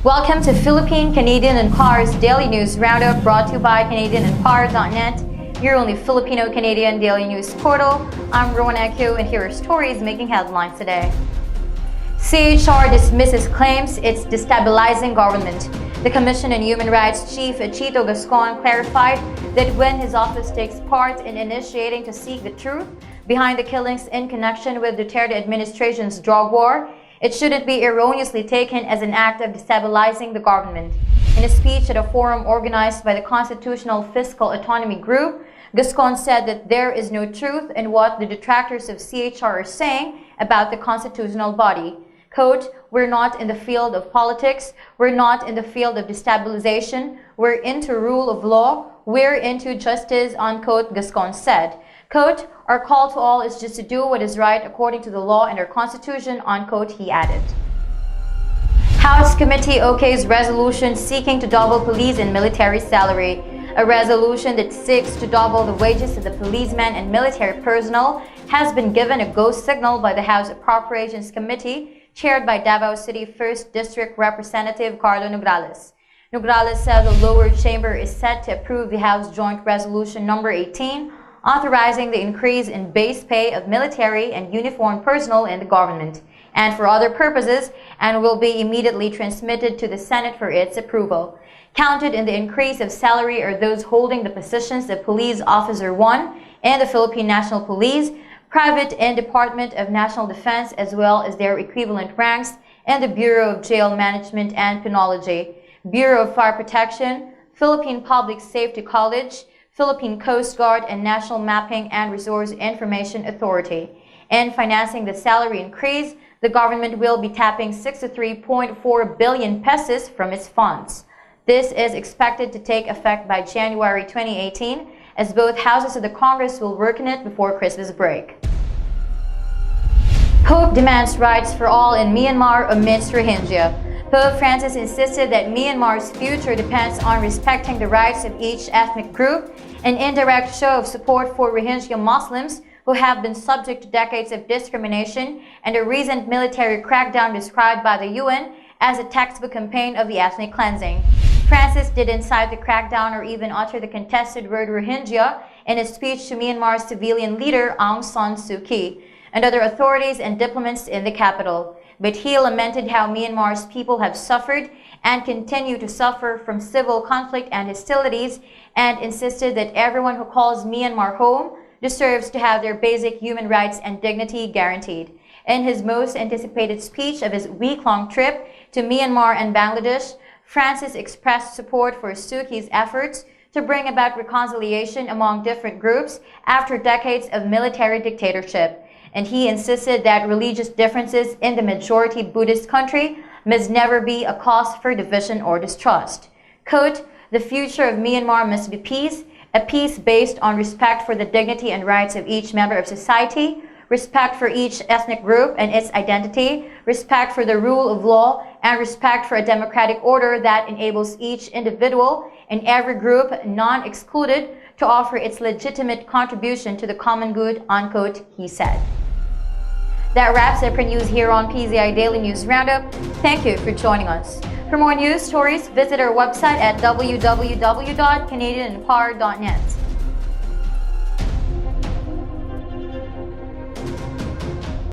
Welcome to Philippine, Canadian, and PAR's Daily News Roundup, brought to you by CanadianandPAR.net, your only Filipino-Canadian daily news portal. I'm Rowan Akio, and here are stories making headlines today. CHR dismisses claims it's destabilizing government. The Commission on Human Rights Chief Chito Gascon clarified that when his office takes part in initiating to seek the truth behind the killings in connection with Duterte administration's drug war, it shouldn't be erroneously taken as an act of destabilizing the government. In a speech at a forum organized by the Constitutional Fiscal Autonomy Group, Gascon said that there is no truth in what the detractors of CHR are saying about the constitutional body. Quote, "We're not in the field of politics, we're not in the field of destabilization, we're into rule of law, we're into justice," unquote, Gascon said. Quote, "Our call to all is just to do what is right according to the law and our constitution," unquote, he added. House Committee okays resolution seeking to double police and military salary. A resolution that seeks to double the wages of the policemen and military personnel has been given a go signal by the House Appropriations Committee, chaired by Davao City 1st District Representative Carlo Nograles. Nograles said the lower chamber is set to approve the House Joint Resolution number 18, authorizing the increase in base pay of military and uniformed personnel in the government, and for other purposes, and will be immediately transmitted to the Senate for its approval. Counted in the increase of salary are those holding the positions of Police Officer 1 in the Philippine National Police, Private and Department of National Defense, as well as their equivalent ranks in the Bureau of Jail Management and Penology, Bureau of Fire Protection, Philippine Public Safety College, Philippine Coast Guard, and National Mapping and Resource Information Authority. In financing the salary increase, the government will be tapping 63.4 billion pesos from its funds. This is expected to take effect by January 2018, as both houses of the Congress will work on it before Christmas break. Pope demands rights for all in Myanmar amidst Rohingya. Pope Francis insisted that Myanmar's future depends on respecting the rights of each ethnic group, an indirect show of support for Rohingya Muslims who have been subject to decades of discrimination and a recent military crackdown described by the UN as a textbook campaign of the ethnic cleansing. Francis didn't cite the crackdown or even utter the contested word Rohingya in a speech to Myanmar's civilian leader Aung San Suu Kyi and other authorities and diplomats in the capital. But he lamented how Myanmar's people have suffered and continue to suffer from civil conflict and hostilities, and insisted that everyone who calls Myanmar home deserves to have their basic human rights and dignity guaranteed. In his most anticipated speech of his week-long trip to Myanmar and Bangladesh, Francis expressed support for Suu Kyi's efforts to bring about reconciliation among different groups after decades of military dictatorship. And he insisted that religious differences in the majority Buddhist country must never be a cause for division or distrust. Quote, "The future of Myanmar must be peace, a peace based on respect for the dignity and rights of each member of society, respect for each ethnic group and its identity, respect for the rule of law, and respect for a democratic order that enables each individual and every group, non-excluded, to offer its legitimate contribution to the common good," unquote, he said. That wraps up our news here on PZI Daily News Roundup. Thank you for joining us. For more news stories, visit our website at www.canadianandpar.net.